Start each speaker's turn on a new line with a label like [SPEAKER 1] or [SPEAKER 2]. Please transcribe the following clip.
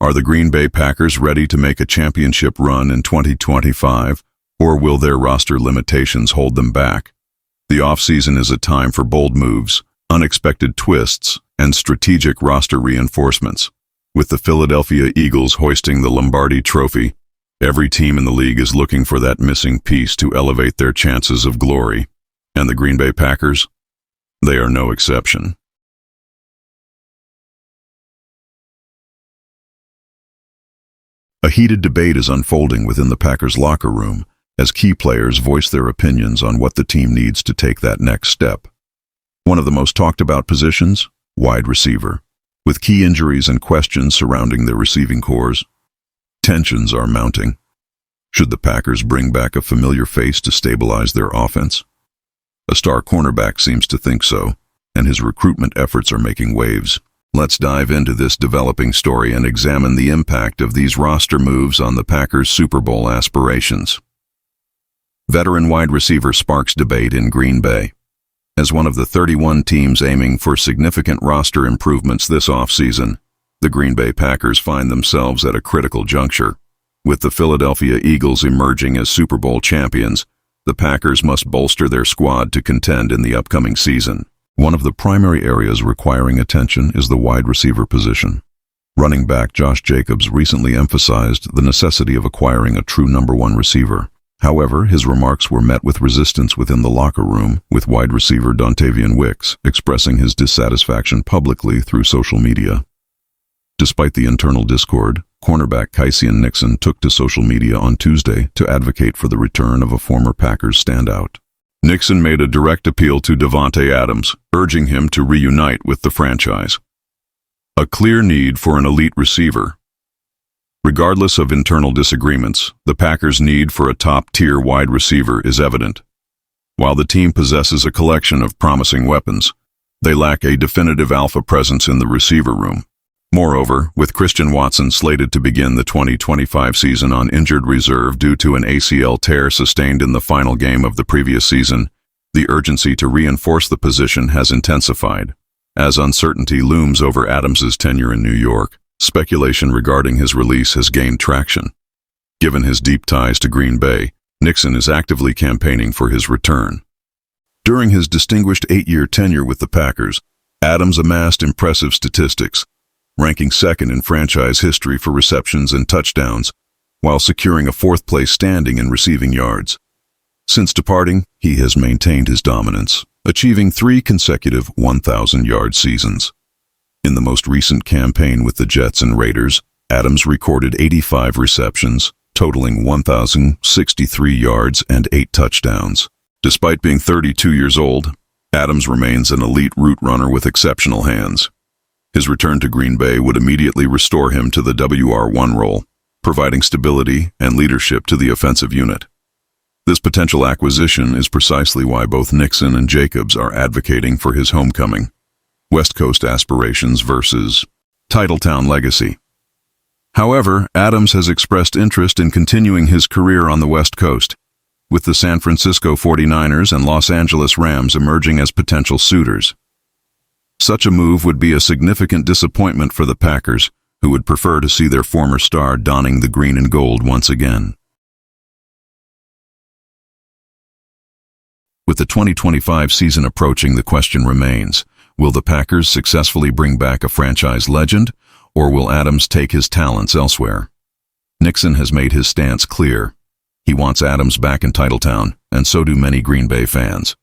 [SPEAKER 1] Are the Green Bay Packers ready to make a championship run in 2025, or will their roster limitations hold them back? The offseason is a time for bold moves, unexpected twists, and strategic roster reinforcements. With the Philadelphia Eagles hoisting the Lombardi Trophy, every team in the league is looking for that missing piece to elevate their chances of glory. And the Green Bay Packers? They are no exception. A heated debate is unfolding within the Packers locker room as key players voice their opinions on what the team needs to take that next step. One of the most talked about positions, wide receiver. With key injuries and questions surrounding their receiving cores, tensions are mounting. Should the Packers bring back a familiar face to stabilize their offense? A star cornerback seems to think so, and his recruitment efforts are making waves. Let's dive into this developing story and examine the impact of these roster moves on the Packers' Super Bowl aspirations. Veteran wide receiver sparks debate in Green Bay. As one of the 31 teams aiming for significant roster improvements this offseason, the Green Bay Packers find themselves at a critical juncture. With the Philadelphia Eagles emerging as Super Bowl champions, the Packers must bolster their squad to contend in the upcoming season. One of the primary areas requiring attention is the wide receiver position. Running back Josh Jacobs recently emphasized the necessity of acquiring a true number one receiver. However, his remarks were met with resistance within the locker room, with wide receiver Dontavian Wicks expressing his dissatisfaction publicly through social media. Despite the internal discord, cornerback Kyseian Nixon took to social media on Tuesday to advocate for the return of a former Packers standout. Nixon made a direct appeal to Davante Adams, urging him to reunite with the franchise. A clear need for an elite receiver. Regardless of internal disagreements, the Packers' need for a top-tier wide receiver is evident. While the team possesses a collection of promising weapons, they lack a definitive alpha presence in the receiver room. Moreover, with Christian Watson slated to begin the 2025 season on injured reserve due to an ACL tear sustained in the final game of the previous season, the urgency to reinforce the position has intensified. As uncertainty looms over Adams' tenure in New York, speculation regarding his release has gained traction. Given his deep ties to Green Bay, Nixon is actively campaigning for his return. During his distinguished 8-year tenure with the Packers, Adams amassed impressive statistics, ranking second in franchise history for receptions and touchdowns, while securing a fourth-place standing in receiving yards. Since departing, he has maintained his dominance, achieving 3 consecutive 1,000-yard seasons. In the most recent campaign with the Jets and Raiders, Adams recorded 85 receptions, totaling 1,063 yards and 8 touchdowns. Despite being 32 years old, Adams remains an elite route runner with exceptional hands. His return to Green Bay would immediately restore him to the WR1 role, providing stability and leadership to the offensive unit. This potential acquisition is precisely why both Nixon and Jacobs are advocating for his homecoming. West Coast aspirations versus Titletown legacy. However, Adams has expressed interest in continuing his career on the West Coast, with the San Francisco 49ers and Los Angeles Rams emerging as potential suitors. Such a move would be a significant disappointment for the Packers, who would prefer to see their former star donning the green and gold once again. With the 2025 season approaching, the question remains, will the Packers successfully bring back a franchise legend, or will Adams take his talents elsewhere? Nixon has made his stance clear. He wants Adams back in Titletown, and so do many Green Bay fans.